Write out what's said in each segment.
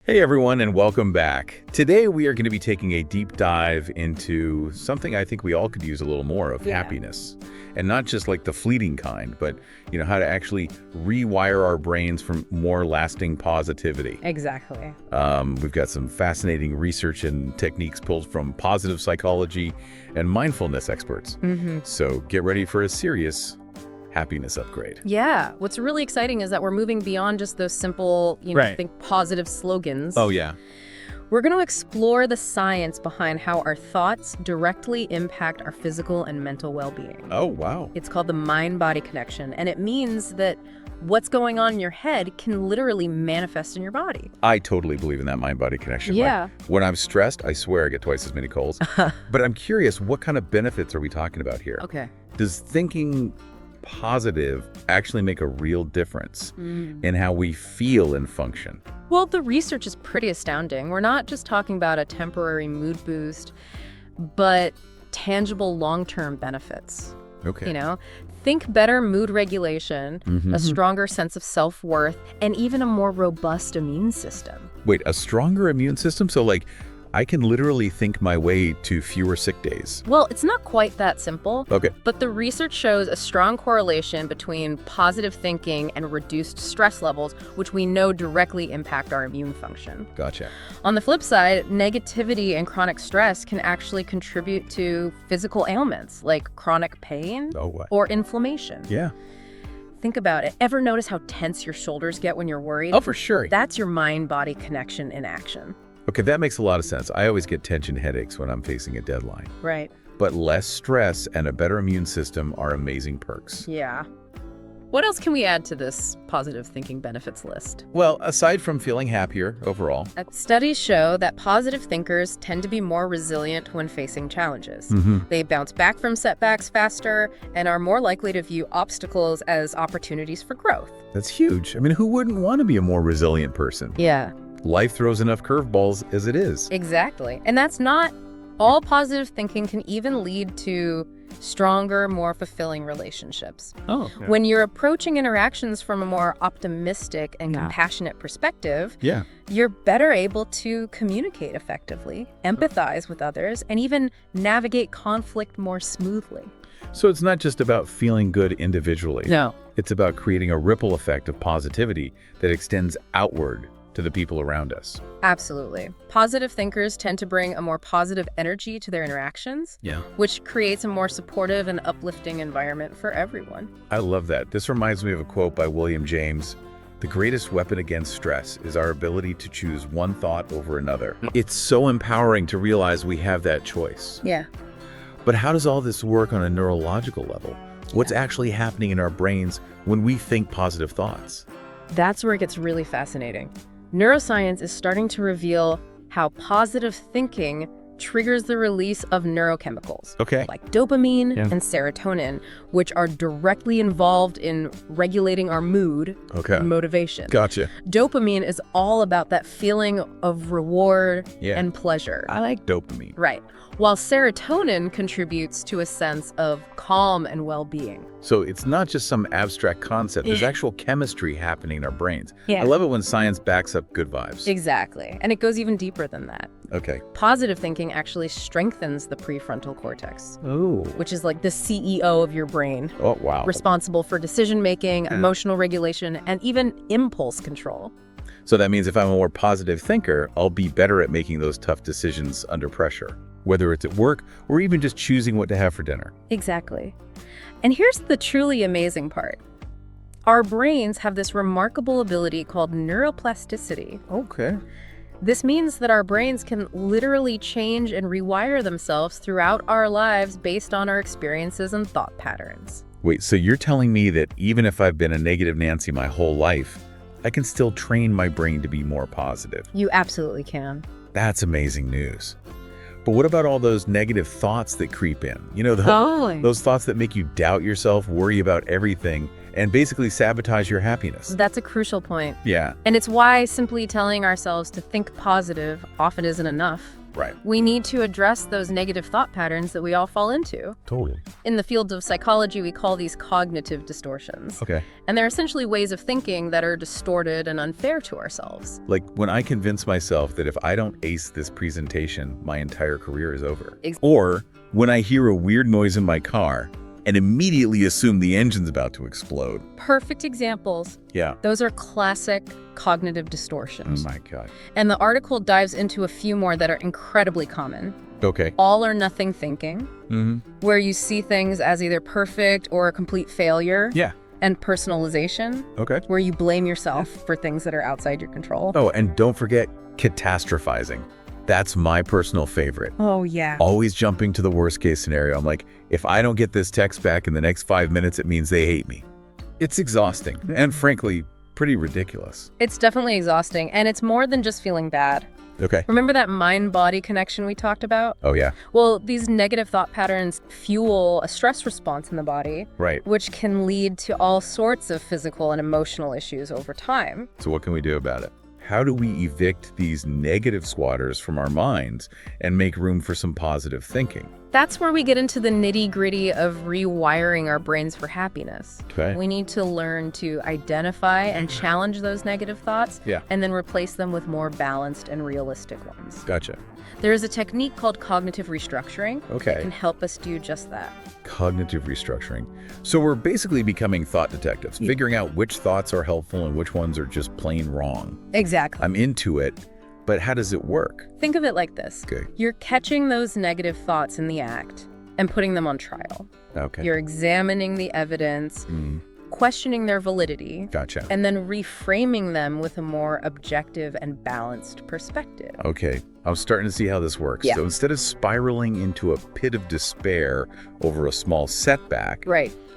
Hey everyone, and welcome back. Today we are going to be taking a deep dive into something I think we all could use a little more of, happiness. And not just like the fleeting kind, but how to actually rewire our brains for more lasting positivity. Exactly. We've got some fascinating research and techniques pulled from positive psychology and mindfulness experts. So get ready for a serious happiness upgrade. Yeah. What's really exciting is that we're moving beyond just those simple, think positive slogans. Oh, yeah. We're going to explore the science behind how our thoughts directly impact our physical and mental well-being. Oh, wow. It's called the mind-body connection, and it means that what's going on in your head can literally manifest in your body. I totally believe in that mind-body connection. Yeah. Like, when I'm stressed, I swear I get twice as many colds. But I'm curious, what kind of benefits are we talking about here? Okay. Does thinking positive actually make a real difference in how we feel and function? Well, the research is pretty astounding. We're not just talking about a temporary mood boost, but tangible long-term benefits. Okay. Think better mood regulation, a stronger sense of self-worth, and even a more robust immune system. Wait, a stronger immune system? So like, I can literally think my way to fewer sick days. Well, it's not quite that simple. Okay. But the research shows a strong correlation between positive thinking and reduced stress levels, which we know directly impact our immune function. Gotcha. On the flip side, negativity and chronic stress can actually contribute to physical ailments like chronic pain or inflammation. Yeah. Think about it. Ever notice how tense your shoulders get when you're worried? Oh, for sure. That's your mind-body connection in action. Okay, that makes a lot of sense. I always get tension headaches when I'm facing a deadline. Right. But less stress and a better immune system are amazing perks. Yeah. What else can we add to this positive thinking benefits list? Well, aside from feeling happier overall. Studies show that positive thinkers tend to be more resilient when facing challenges. They bounce back from setbacks faster and are more likely to view obstacles as opportunities for growth. That's huge. I mean, who wouldn't want to be a more resilient person? Yeah. Life throws enough curveballs as it is. Exactly. And that's not all. Positive thinking can even lead to stronger, more fulfilling relationships. Oh. Okay. When you're approaching interactions from a more optimistic and compassionate perspective, you're better able to communicate effectively, empathize with others, and even navigate conflict more smoothly. So it's not just about feeling good individually. No. It's about creating a ripple effect of positivity that extends outward to the people around us. Absolutely. Positive thinkers tend to bring a more positive energy to their interactions, which creates a more supportive and uplifting environment for everyone. I love that. This reminds me of a quote by William James. The greatest weapon against stress is our ability to choose one thought over another. It's so empowering to realize we have that choice. Yeah. But how does all this work on a neurological level? What's actually happening in our brains when we think positive thoughts? That's where it gets really fascinating. Neuroscience is starting to reveal how positive thinking triggers the release of neurochemicals like dopamine and serotonin, which are directly involved in regulating our mood and motivation. Gotcha. Dopamine is all about that feeling of reward and pleasure. I like dopamine. Right. While serotonin contributes to a sense of calm and well-being. So it's not just some abstract concept. There's actual chemistry happening in our brains. Yeah. I love it when science backs up good vibes. Exactly. And it goes even deeper than that. Okay. Positive thinking actually strengthens the prefrontal cortex, which is like the CEO of your brain. Oh, wow. Responsible for decision-making, emotional regulation, and even impulse control. So that means if I'm a more positive thinker, I'll be better at making those tough decisions under pressure, whether it's at work or even just choosing what to have for dinner. Exactly. And here's the truly amazing part. Our brains have this remarkable ability called neuroplasticity. Okay. This means that our brains can literally change and rewire themselves throughout our lives based on our experiences and thought patterns. Wait, so you're telling me that even if I've been a negative Nancy my whole life, I can still train my brain to be more positive? You absolutely can. That's amazing news. But what about all those negative thoughts that creep in? Those thoughts that make you doubt yourself, worry about everything, and basically sabotage your happiness. That's a crucial point. Yeah. And it's why simply telling ourselves to think positive often isn't enough. Right. We need to address those negative thought patterns that we all fall into. Totally. In the field of psychology, we call these cognitive distortions. Okay. And they're essentially ways of thinking that are distorted and unfair to ourselves. Like when I convince myself that if I don't ace this presentation, my entire career is over. Or when I hear a weird noise in my car and immediately assume the engine's about to explode. Perfect examples. Yeah. Those are classic cognitive distortions. Oh my God. And the article dives into a few more that are incredibly common. Okay. All or nothing thinking, where you see things as either perfect or a complete failure. Yeah. And personalization, where you blame yourself for things that are outside your control. Oh, and don't forget catastrophizing. That's my personal favorite. Oh, yeah. Always jumping to the worst case scenario. I'm like, if I don't get this text back in the next 5 minutes, it means they hate me. It's exhausting and frankly, pretty ridiculous. It's definitely exhausting, and it's more than just feeling bad. Okay. Remember that mind-body connection we talked about? Oh, yeah. Well, these negative thought patterns fuel a stress response in the body, Right. which can lead to all sorts of physical and emotional issues over time. So what can we do about it? How do we evict these negative squatters from our minds and make room for some positive thinking? That's where we get into the nitty-gritty of rewiring our brains for happiness. Okay. We need to learn to identify and challenge those negative thoughts, and then replace them with more balanced and realistic ones. Gotcha. There is a technique called cognitive restructuring that can help us do just that. Cognitive restructuring. So we're basically becoming thought detectives, figuring out which thoughts are helpful and which ones are just plain wrong. Exactly. I'm into it, but how does it work? Think of it like this. Okay. You're catching those negative thoughts in the act and putting them on trial. Okay. You're examining the evidence, questioning their validity, Gotcha. and then reframing them with a more objective and balanced perspective. Okay. I'm starting to see how this works. Yeah. So instead of spiraling into a pit of despair over a small setback,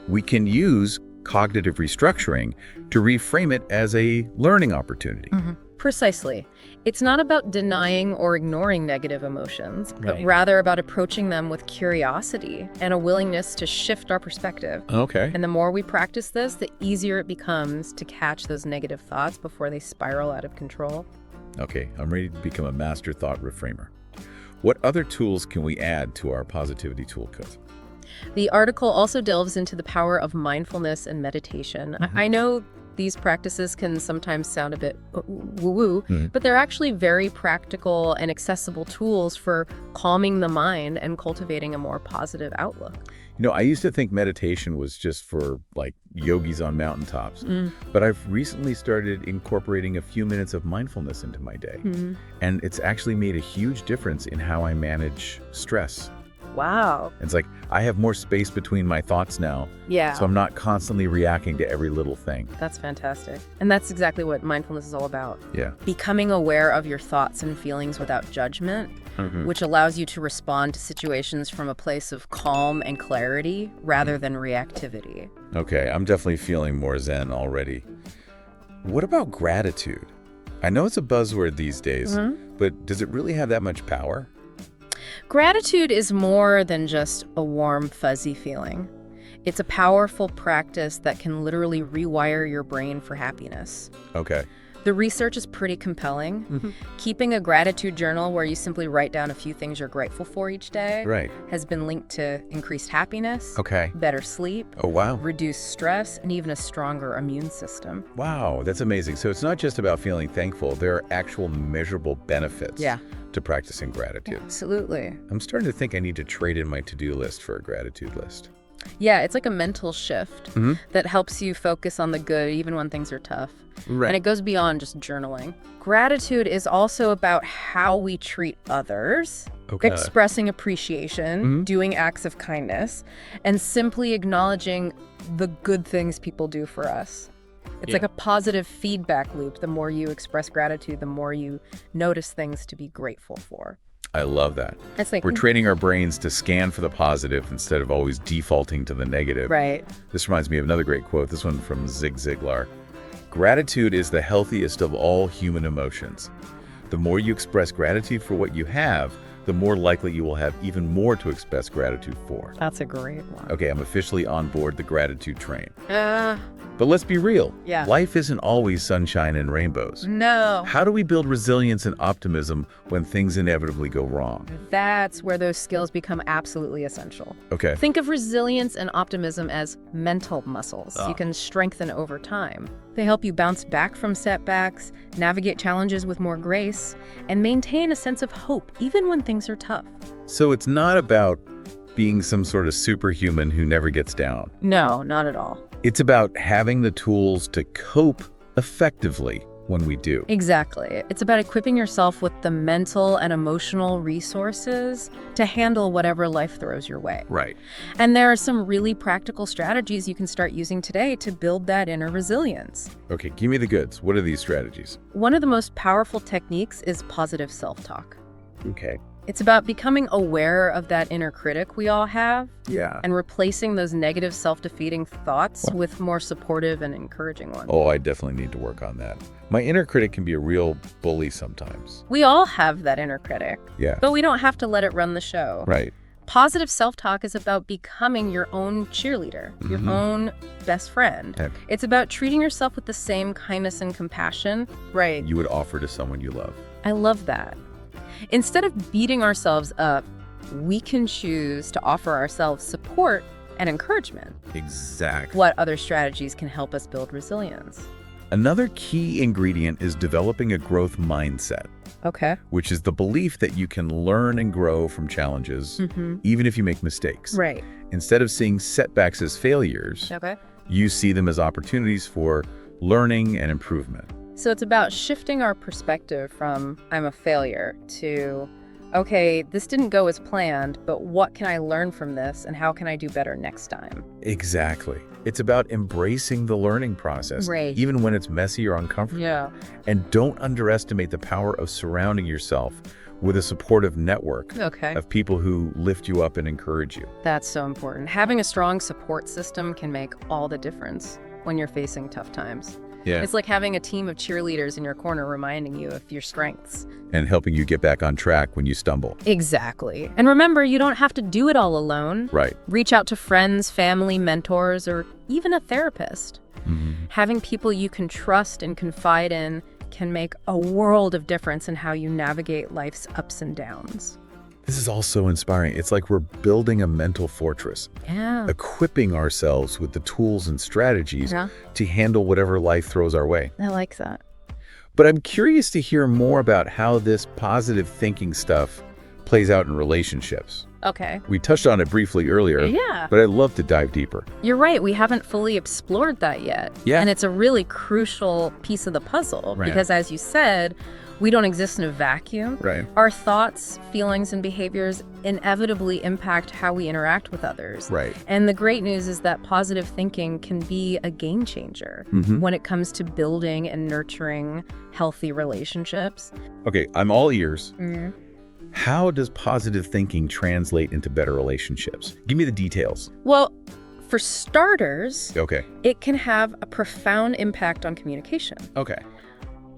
we can use cognitive restructuring to reframe it as a learning opportunity. Precisely. It's not about denying or ignoring negative emotions, but rather about approaching them with curiosity and a willingness to shift our perspective. Okay. And the more we practice this, the easier it becomes to catch those negative thoughts before they spiral out of control. Okay, I'm ready to become a master thought reframer. What other tools can we add to our positivity toolkit? The article also delves into the power of mindfulness and meditation. I know these practices can sometimes sound a bit woo-woo, but they're actually very practical and accessible tools for calming the mind and cultivating a more positive outlook. You know, I used to think meditation was just for like yogis on mountaintops, but I've recently started incorporating a few minutes of mindfulness into my day. And it's actually made a huge difference in how I manage stress. Wow. It's like I have more space between my thoughts now, so I'm not constantly reacting to every little thing. That's fantastic. And that's exactly what mindfulness is all about. Yeah. Becoming aware of your thoughts and feelings without judgment, which allows you to respond to situations from a place of calm and clarity rather than reactivity. Okay, I'm definitely feeling more zen already. What about gratitude? I know it's a buzzword these days, but does it really have that much power? Gratitude is more than just a warm, fuzzy feeling. It's a powerful practice that can literally rewire your brain for happiness. Okay. The research is pretty compelling. Keeping a gratitude journal where you simply write down a few things you're grateful for each day has been linked to increased happiness, better sleep, reduced stress, and even a stronger immune system. Wow, that's amazing. So it's not just about feeling thankful. There are actual measurable benefits to practicing gratitude. Absolutely. I'm starting to think I need to trade in my to-do list for a gratitude list. Yeah, it's like a mental shift that helps you focus on the good even when things are tough. And it goes beyond just journaling. Gratitude is also about how we treat others, expressing appreciation, doing acts of kindness, and simply acknowledging the good things people do for us. It's like a positive feedback loop. The more you express gratitude, the more you notice things to be grateful for. I love that. It's like we're training our brains to scan for the positive instead of always defaulting to the negative. Right. This reminds me of another great quote, this one from Zig Ziglar. Gratitude is the healthiest of all human emotions. The more you express gratitude for what you have, the more likely you will have even more to express gratitude for. That's a great one. Okay, I'm officially on board the gratitude train. But let's be real. Yeah. Life isn't always sunshine and rainbows. No. How do we build resilience and optimism when things inevitably go wrong? That's where those skills become absolutely essential. Okay. Think of resilience and optimism as mental muscles you can strengthen over time. They help you bounce back from setbacks, navigate challenges with more grace, and maintain a sense of hope even when things are tough. So it's not about being some sort of superhuman who never gets down. No, not at all. It's about having the tools to cope effectively when we do. Exactly. It's about equipping yourself with the mental and emotional resources to handle whatever life throws your way. Right. And there are some really practical strategies you can start using today to build that inner resilience. Okay, give me the goods. What are these strategies? One of the most powerful techniques is positive self-talk. Okay. It's about becoming aware of that inner critic we all have Yeah. and replacing those negative self-defeating thoughts with more supportive and encouraging ones. Oh, I definitely need to work on that. My inner critic can be a real bully sometimes. We all have that inner critic, Yeah. but we don't have to let it run the show. Right. Positive self-talk is about becoming your own cheerleader, your own best friend. Heck. It's about treating yourself with the same kindness and compassion. Right. You would offer to someone you love. I love that. Instead of beating ourselves up, we can choose to offer ourselves support and encouragement. Exactly. What other strategies can help us build resilience? Another key ingredient is developing a growth mindset, Okay. which is the belief that you can learn and grow from challenges, even if you make mistakes. Right. Instead of seeing setbacks as failures, Okay. you see them as opportunities for learning and improvement. So it's about shifting our perspective from I'm a failure to, okay, this didn't go as planned, but what can I learn from this and how can I do better next time? Exactly. It's about embracing the learning process, Right. even when it's messy or uncomfortable. Yeah. And don't underestimate the power of surrounding yourself with a supportive network Okay. of people who lift you up and encourage you. That's so important. Having a strong support system can make all the difference when you're facing tough times. Yeah. It's like having a team of cheerleaders in your corner reminding you of your strengths. And helping you get back on track when you stumble. Exactly. And remember, you don't have to do it all alone. Right. Reach out to friends, family, mentors, or even a therapist. Having people you can trust and confide in can make a world of difference in how you navigate life's ups and downs. This is all so inspiring. It's like we're building a mental fortress, Yeah. equipping ourselves with the tools and strategies Yeah. to handle whatever life throws our way. I like that. But I'm curious to hear more about how this positive thinking stuff plays out in relationships. Okay. We touched on it briefly earlier, Yeah. but I'd love to dive deeper. You're right. We haven't fully explored that yet. Yeah. And it's a really crucial piece of the puzzle Right. because, as you said, we don't exist in a vacuum. Right. Our thoughts, feelings, and behaviors inevitably impact how we interact with others. Right. And the great news is that positive thinking can be a game changer when it comes to building and nurturing healthy relationships. Okay, I'm all ears. How does positive thinking translate into better relationships? Give me the details. Well, for starters, Okay. it can have a profound impact on communication. Okay.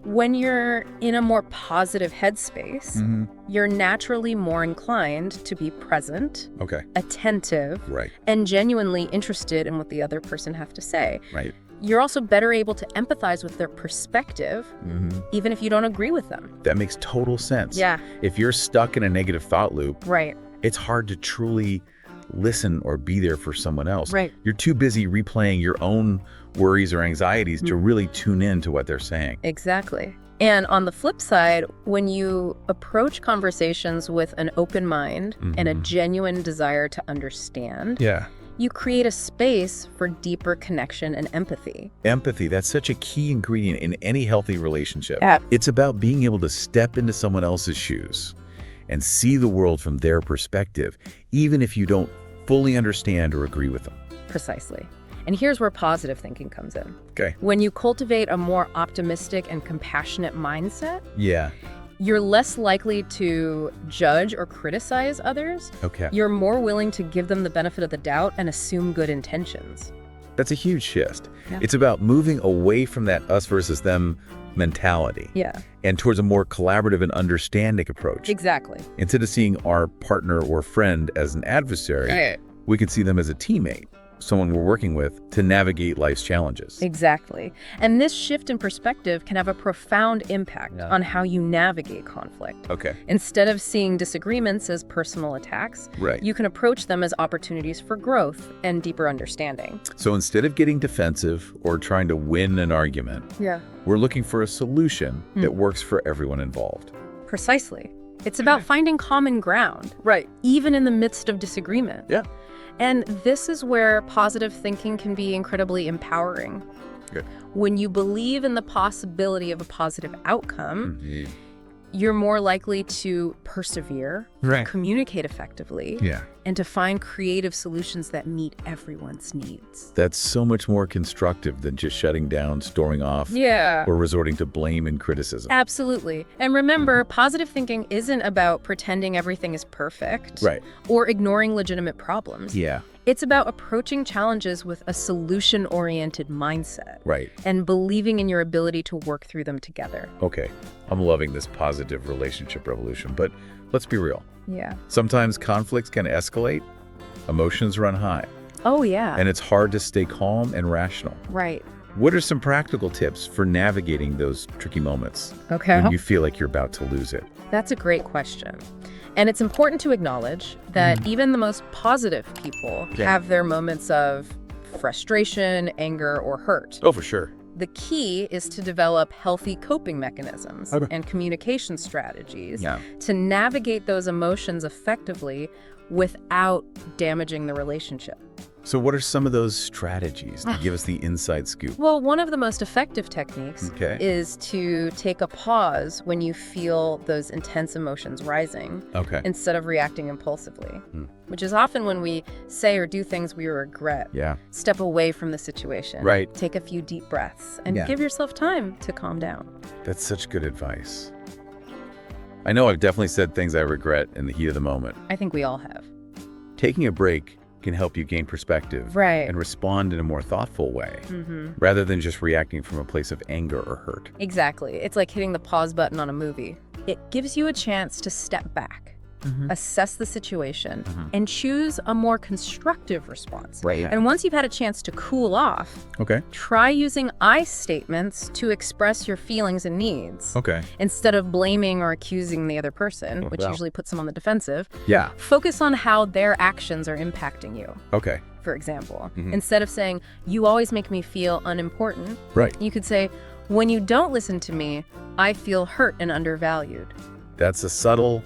When you're in a more positive headspace, you're naturally more inclined to be present, Okay. attentive, Right. and genuinely interested in what the other person have to say. Right. You're also better able to empathize with their perspective, even if you don't agree with them. That makes total sense. Yeah. If you're stuck in a negative thought loop, Right. it's hard to truly listen or be there for someone else. Right. You're too busy replaying your own worries or anxieties to really tune in to what they're saying. Exactly. And on the flip side, when you approach conversations with an open mind and a genuine desire to understand, Yeah. you create a space for deeper connection and empathy. Empathy, that's such a key ingredient in any healthy relationship. Yeah. It's about being able to step into someone else's shoes and see the world from their perspective, even if you don't fully understand or agree with them. Precisely. And here's where positive thinking comes in. Okay. When you cultivate a more optimistic and compassionate mindset, Yeah. you're less likely to judge or criticize others. Okay. You're more willing to give them the benefit of the doubt and assume good intentions. That's a huge shift. Yeah. It's about moving away from that us versus them mentality. Yeah. And towards a more collaborative and understanding approach. Exactly. Instead of seeing our partner or friend as an adversary, we can see them as a teammate, someone we're working with to navigate life's challenges. Exactly. And this shift in perspective can have a profound impact on how you navigate conflict. Okay. Instead of seeing disagreements as personal attacks, you can approach them as opportunities for growth and deeper understanding. So instead of getting defensive or trying to win an argument, we're looking for a solution that works for everyone involved. Precisely. It's about finding common ground, even in the midst of disagreement. Yeah. And this is where positive thinking can be incredibly empowering. Good. When you believe in the possibility of a positive outcome, you're more likely to persevere, communicate effectively, and to find creative solutions that meet everyone's needs. That's so much more constructive than just shutting down, storming off, or resorting to blame and criticism. Absolutely. And remember, positive thinking isn't about pretending everything is perfect or ignoring legitimate problems. It's about approaching challenges with a solution-oriented mindset and believing in your ability to work through them together. Okay, I'm loving this positive relationship revolution, but let's be real. Sometimes conflicts can escalate, emotions run high. And it's hard to stay calm and rational. What are some practical tips for navigating those tricky moments when you feel like you're about to lose it? That's a great question. And it's important to acknowledge that even the most positive people have their moments of frustration, anger, or hurt. Oh, for sure. The key is to develop healthy coping mechanisms and communication strategies to navigate those emotions effectively without damaging the relationship. So what are some of those strategies to give us the inside scoop? Well, one of the most effective techniques is to take a pause when you feel those intense emotions rising instead of reacting impulsively, which is often when we say or do things we regret. Step away from the situation. Take a few deep breaths and give yourself time to calm down. That's such good advice. I know I've definitely said things I regret in the heat of the moment. I think we all have. Taking a break can help you gain perspective and respond in a more thoughtful way rather than just reacting from a place of anger or hurt. Exactly. It's like hitting the pause button on a movie. It gives you a chance to step back, assess the situation, and choose a more constructive response. And once you've had a chance to cool off, try using I statements to express your feelings and needs. Instead of blaming or accusing the other person, which usually puts them on the defensive. Focus on how their actions are impacting you. For example, instead of saying, "You always make me feel unimportant," you could say, "When you don't listen to me, I feel hurt and undervalued." That's a subtle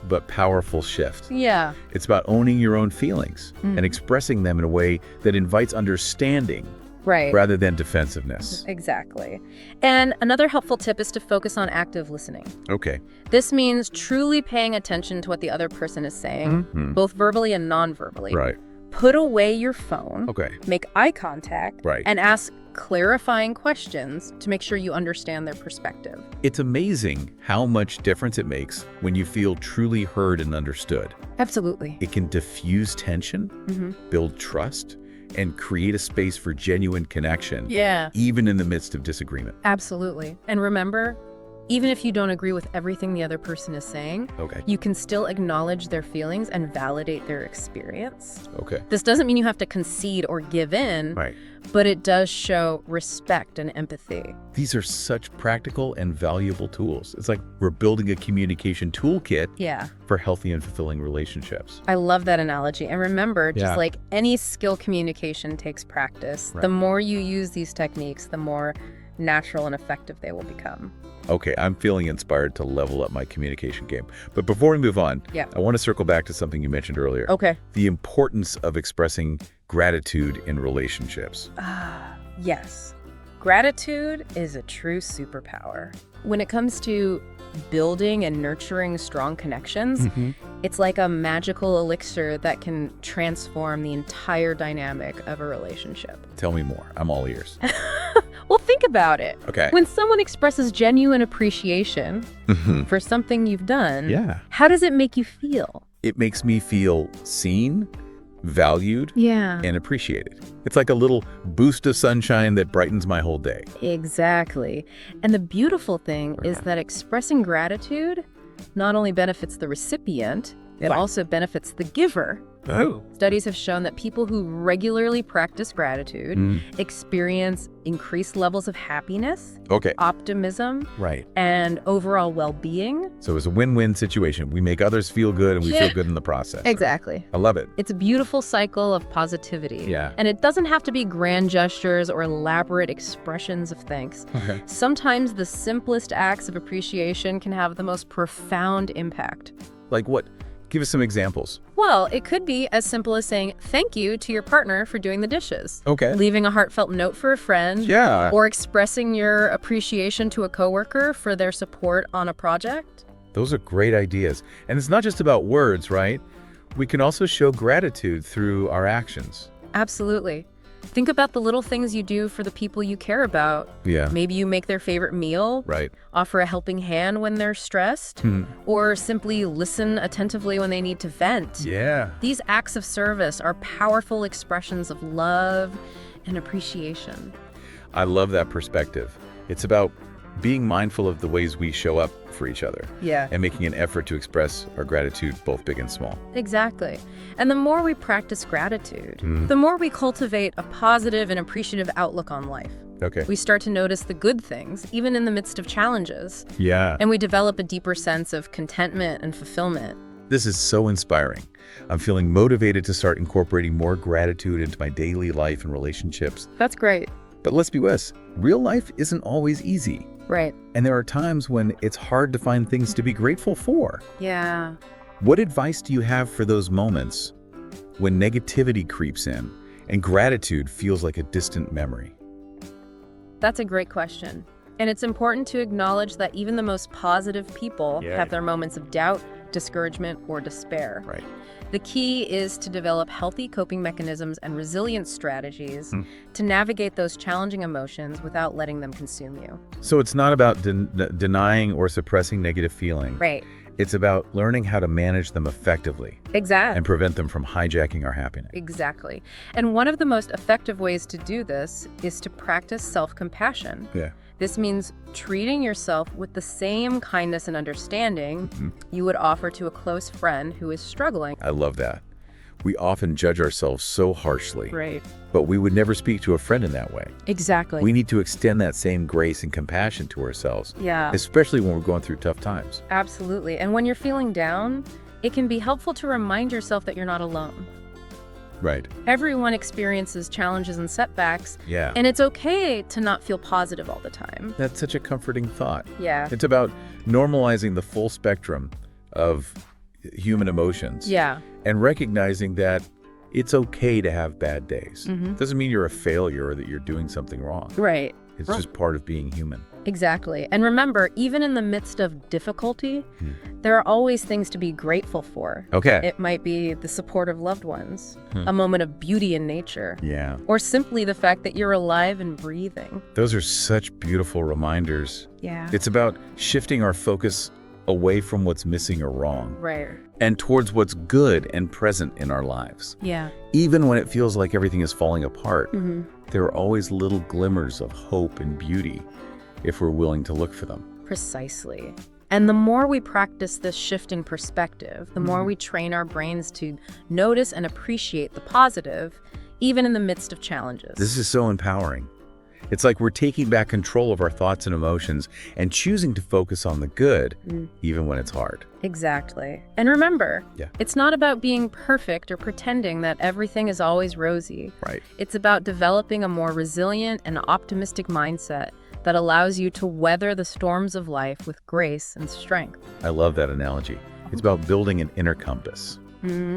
but powerful shift. It's about owning your own feelings and expressing them in a way that invites understanding rather than defensiveness. Exactly. And another helpful tip is to focus on active listening. This means truly paying attention to what the other person is saying, both verbally and non-verbally. Put away your phone, make eye contact, and ask clarifying questions to make sure you understand their perspective. It's amazing how much difference it makes when you feel truly heard and understood. Absolutely. It can diffuse tension, build trust, and create a space for genuine connection, even in the midst of disagreement. Absolutely. And remember, even if you don't agree with everything the other person is saying, you can still acknowledge their feelings and validate their experience. This doesn't mean you have to concede or give in, but it does show respect and empathy. These are such practical and valuable tools. It's like we're building a communication toolkit for healthy and fulfilling relationships. I love that analogy. And remember, just like any skill, communication takes practice. The more you use these techniques, the more natural and effective they will become. I'm feeling inspired to level up my communication game. But before we move on, I want to circle back to something you mentioned earlier. The importance of expressing gratitude in relationships. Yes. Gratitude is a true superpower. When it comes to building and nurturing strong connections, it's like a magical elixir that can transform the entire dynamic of a relationship. Tell me more. I'm all ears. Well, think about it. When someone expresses genuine appreciation for something you've done, how does it make you feel? It makes me feel seen, valued, Yeah. and appreciated. It's like a little boost of sunshine that brightens my whole day. Exactly. And the beautiful thing is that expressing gratitude not only benefits the recipient, it also benefits the giver. Oh. Studies have shown that people who regularly practice gratitude experience increased levels of happiness, optimism, and overall well-being. So it's a win-win situation. We make others feel good and we feel good in the process. Exactly. I love it. It's a beautiful cycle of positivity. Yeah. And it doesn't have to be grand gestures or elaborate expressions of thanks. Okay. Sometimes the simplest acts of appreciation can have the most profound impact. Like what? Give us some examples. Well, it could be as simple as saying thank you to your partner for doing the dishes. Okay. Leaving a heartfelt note for a friend. Yeah. Or expressing your appreciation to a coworker for their support on a project. Those are great ideas. And it's not just about words, right? We can also show gratitude through our actions. Absolutely. Think about the little things you do for the people you care about. Yeah. Maybe you make their favorite meal, Right. offer a helping hand when they're stressed, or simply listen attentively when they need to vent. Yeah. These acts of service are powerful expressions of love and appreciation. I love that perspective. It's about being mindful of the ways we show up for each other. Yeah. And making an effort to express our gratitude, both big and small. Exactly. And the more we practice gratitude, the more we cultivate a positive and appreciative outlook on life. Okay. We start to notice the good things, even in the midst of challenges. Yeah. And we develop a deeper sense of contentment and fulfillment. This is so inspiring. I'm feeling motivated to start incorporating more gratitude into my daily life and relationships. That's great. But let's be honest, real life isn't always easy. Right. And there are times when it's hard to find things to be grateful for. Yeah. What advice do you have for those moments when negativity creeps in and gratitude feels like a distant memory? That's a great question. And it's important to acknowledge that even the most positive people have their moments of doubt, discouragement, or despair. Right. The key is to develop healthy coping mechanisms and resilience strategies to navigate those challenging emotions without letting them consume you. So it's not about denying or suppressing negative feelings. Right. It's about learning how to manage them effectively Exactly. and prevent them from hijacking our happiness. Exactly. And one of the most effective ways to do this is to practice self-compassion. Yeah. This means treating yourself with the same kindness and understanding you would offer to a close friend who is struggling. I love that. We often judge ourselves so harshly, Right. but we would never speak to a friend in that way. Exactly. We need to extend that same grace and compassion to ourselves, Yeah. especially when we're going through tough times. Absolutely. And when you're feeling down, it can be helpful to remind yourself that you're not alone. Right. Everyone experiences challenges and setbacks, Yeah. and it's okay to not feel positive all the time. That's such a comforting thought. Yeah. It's about normalizing the full spectrum of human emotions. Yeah. And recognizing that it's okay to have bad days. Doesn't mean you're a failure or that you're doing something wrong. Right. It's just part of being human. Exactly. And remember, even in the midst of difficulty, there are always things to be grateful for. Okay. It might be the support of loved ones, a moment of beauty in nature, Yeah. or simply the fact that you're alive and breathing. Those are such beautiful reminders. Yeah. It's about shifting our focus away from what's missing or wrong Right. and towards what's good and present in our lives. Yeah. Even when it feels like everything is falling apart, there are always little glimmers of hope and beauty if we're willing to look for them. Precisely. And the more we practice this shift in perspective, the more we train our brains to notice and appreciate the positive, even in the midst of challenges. This is so empowering. It's like we're taking back control of our thoughts and emotions and choosing to focus on the good, even when it's hard. Exactly. And remember, Yeah. it's not about being perfect or pretending that everything is always rosy. Right. It's about developing a more resilient and optimistic mindset that allows you to weather the storms of life with grace and strength. I love that analogy. It's about building an inner compass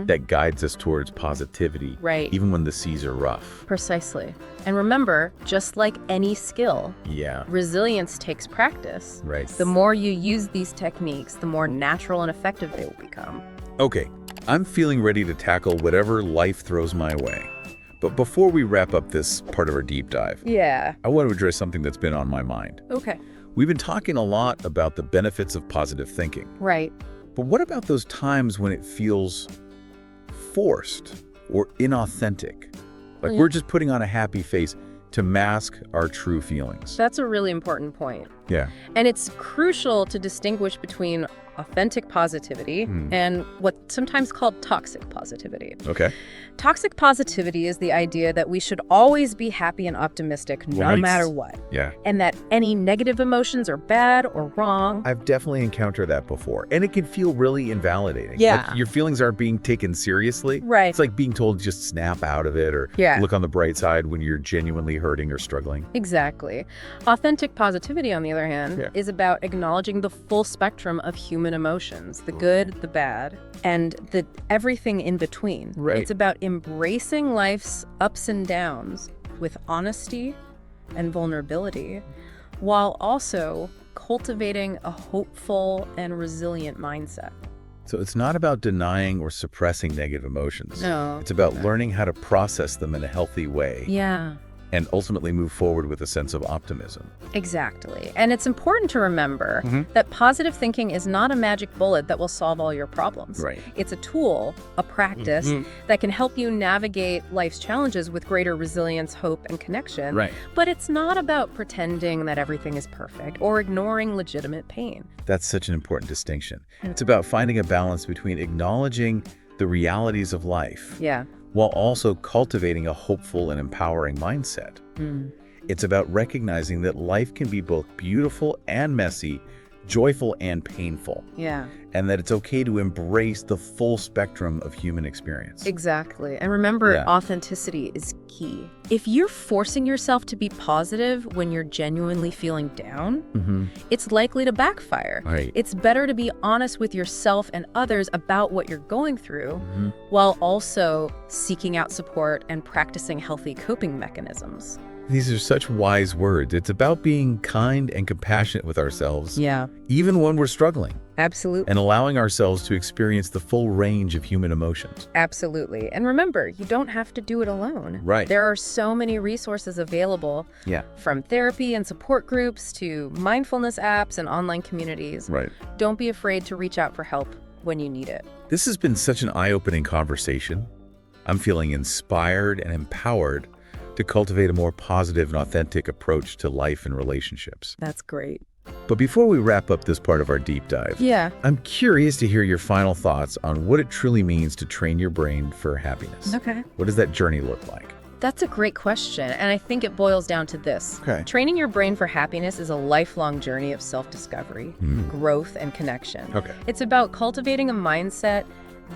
that guides us towards positivity, Right. even when the seas are rough. Precisely. And remember, just like any skill, Yeah. resilience takes practice. Right. The more you use these techniques, the more natural and effective they will become. Okay, I'm feeling ready to tackle whatever life throws my way. But before we wrap up this part of our deep dive, Yeah. I want to address something that's been on my mind. Okay. We've been talking a lot about the benefits of positive thinking. Right. But what about those times when it feels forced, or inauthentic. Like we're just putting on a happy face to mask our true feelings. That's a really important point. Yeah. And it's crucial to distinguish between authentic positivity and what's sometimes called toxic positivity. Okay. Toxic positivity is the idea that we should always be happy and optimistic no matter what. Yeah. And that any negative emotions are bad or wrong. I've definitely encountered that before. And it can feel really invalidating. Yeah. Like your feelings aren't being taken seriously. Right. It's like being told to just snap out of it or look on the bright side when you're genuinely hurting or struggling. Exactly. Authentic positivity, on the other hand, is about acknowledging the full spectrum of human emotions, the good, the bad, and the everything in between. Right. It's about embracing life's ups and downs with honesty and vulnerability, while also cultivating a hopeful and resilient mindset. So it's not about denying or suppressing negative emotions. No. It's about learning how to process them in a healthy way. Yeah. And ultimately move forward with a sense of optimism. Exactly. And it's important to remember that positive thinking is not a magic bullet that will solve all your problems. Right. It's a tool, a practice that can help you navigate life's challenges with greater resilience, hope, and connection. Right. But it's not about pretending that everything is perfect or ignoring legitimate pain. That's such an important distinction. It's about finding a balance between acknowledging the realities of life while also cultivating a hopeful and empowering mindset. It's about recognizing that life can be both beautiful and messy, joyful and painful. Yeah. And that it's okay to embrace the full spectrum of human experience. Exactly. And remember, authenticity is key. If you're forcing yourself to be positive when you're genuinely feeling down, it's likely to backfire. Right. It's better to be honest with yourself and others about what you're going through while also seeking out support and practicing healthy coping mechanisms. These are such wise words. It's about being kind and compassionate with ourselves, even when we're struggling. Absolutely. And allowing ourselves to experience the full range of human emotions. Absolutely. And remember, you don't have to do it alone. Right. There are so many resources available, from therapy and support groups to mindfulness apps and online communities. Right. Don't be afraid to reach out for help when you need it. This has been such an eye-opening conversation. I'm feeling inspired and empowered to cultivate a more positive and authentic approach to life and relationships. That's great. But before we wrap up this part of our deep dive, I'm curious to hear your final thoughts on what it truly means to train your brain for happiness. Okay. What does that journey look like? That's a great question, and I think it boils down to this. Okay. Training your brain for happiness is a lifelong journey of self-discovery, growth, and connection. Okay. It's about cultivating a mindset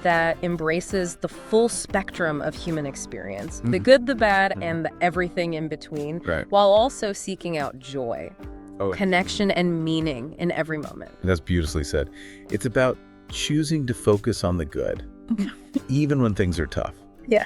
that embraces the full spectrum of human experience, the good, the bad, and the everything in between, while also seeking out joy, connection, and meaning in every moment. That's beautifully said. It's about choosing to focus on the good, even when things are tough. Yeah.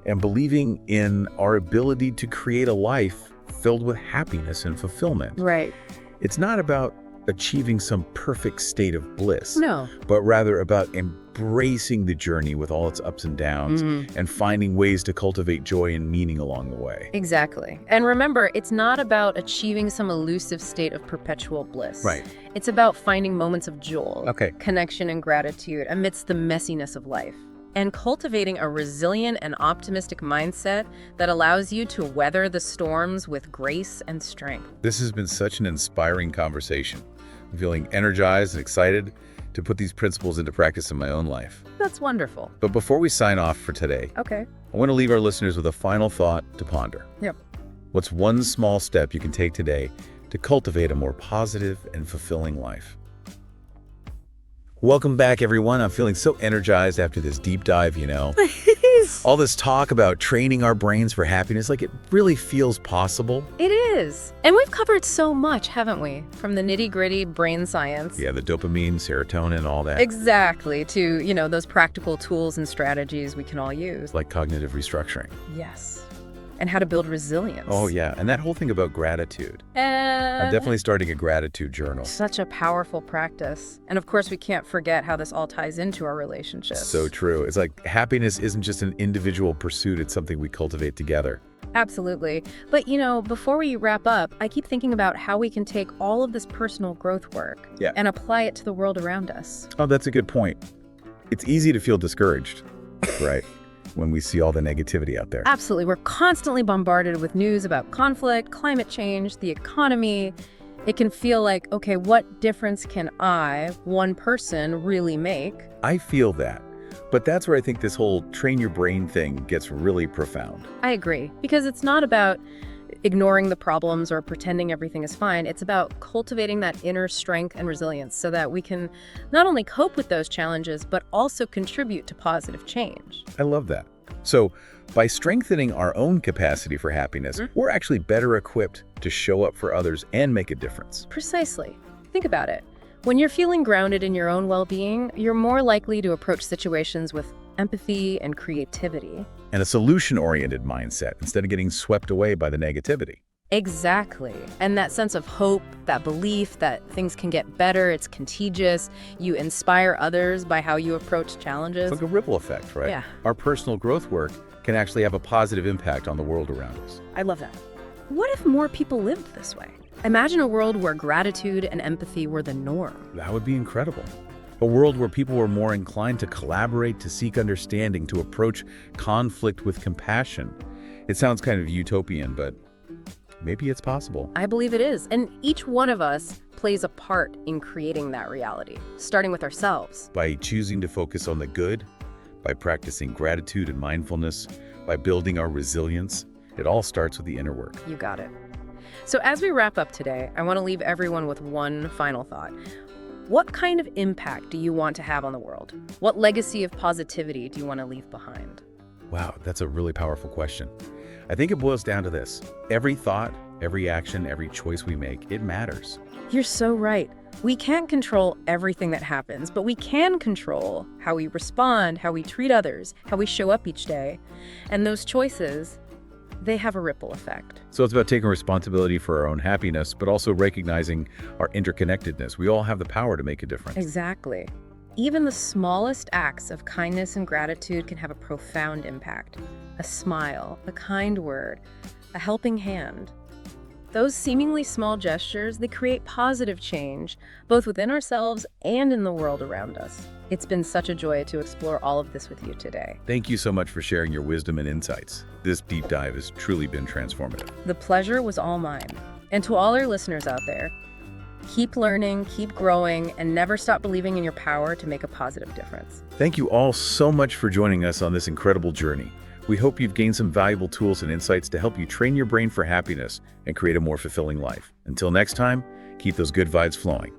And believing in our ability to create a life filled with happiness and fulfillment. Right. It's not about achieving some perfect state of bliss. No. But rather about embracing the journey with all its ups and downs and finding ways to cultivate joy and meaning along the way. Exactly. And remember, it's not about achieving some elusive state of perpetual bliss. Right. It's about finding moments of joy, connection, and gratitude amidst the messiness of life, and cultivating a resilient and optimistic mindset that allows you to weather the storms with grace and strength. This has been such an inspiring conversation. I'm feeling energized and excited to put these principles into practice in my own life. That's wonderful. But before we sign off for today, I want to leave our listeners with a final thought to ponder. What's one small step you can take today to cultivate a more positive and fulfilling life? Welcome back, everyone. I'm feeling so energized after this deep dive, All this talk about training our brains for happiness, like it really feels possible. It is. And we've covered so much, haven't we? From the nitty-gritty brain science. Yeah, the dopamine, serotonin, all that. Exactly. To, those practical tools and strategies we can all use. Like cognitive restructuring. Yes. And how to build resilience. Oh, yeah. And that whole thing about gratitude. I'm definitely starting a gratitude journal. Such a powerful practice. And of course, we can't forget how this all ties into our relationships. So true. It's like happiness isn't just an individual pursuit. It's something we cultivate together. Absolutely. But, before we wrap up, I keep thinking about how we can take all of this personal growth work and apply it to the world around us. Oh, that's a good point. It's easy to feel discouraged, right? when we see all the negativity out there. Absolutely. We're constantly bombarded with news about conflict, climate change, the economy. It can feel like, okay, what difference can I, one person, really make? I feel that. But that's where I think this whole train your brain thing gets really profound. I agree. Because it's not about ignoring the problems or pretending everything is fine. It's about cultivating that inner strength and resilience so that we can not only cope with those challenges, but also contribute to positive change. I love that. So by strengthening our own capacity for happiness, we're actually better equipped to show up for others and make a difference. Precisely. Think about it. When you're feeling grounded in your own well-being, you're more likely to approach situations with empathy and creativity. And a solution-oriented mindset instead of getting swept away by the negativity. Exactly. And that sense of hope, that belief that things can get better, it's contagious. You inspire others by how you approach challenges. It's like a ripple effect, right? Yeah. Our personal growth work can actually have a positive impact on the world around us. I love that. What if more people lived this way? Imagine a world where gratitude and empathy were the norm. That would be incredible. A world where people were more inclined to collaborate, to seek understanding, to approach conflict with compassion. It sounds kind of utopian, but maybe it's possible. I believe it is. And each one of us plays a part in creating that reality, starting with ourselves. By choosing to focus on the good, by practicing gratitude and mindfulness, by building our resilience, it all starts with the inner work. You got it. So as we wrap up today, I want to leave everyone with one final thought. What kind of impact do you want to have on the world? What legacy of positivity do you want to leave behind? Wow, that's a really powerful question. I think it boils down to this. Every thought, every action, every choice we make, it matters. You're so right. We can't control everything that happens, but we can control how we respond, how we treat others, how we show up each day. And those choices, they have a ripple effect. So it's about taking responsibility for our own happiness, but also recognizing our interconnectedness. We all have the power to make a difference. Exactly. Even the smallest acts of kindness and gratitude can have a profound impact. A smile, a kind word, a helping hand. Those seemingly small gestures, they create positive change, both within ourselves and in the world around us. It's been such a joy to explore all of this with you today. Thank you so much for sharing your wisdom and insights. This deep dive has truly been transformative. The pleasure was all mine. And to all our listeners out there, keep learning, keep growing, and never stop believing in your power to make a positive difference. Thank you all so much for joining us on this incredible journey. We hope you've gained some valuable tools and insights to help you train your brain for happiness and create a more fulfilling life. Until next time, keep those good vibes flowing.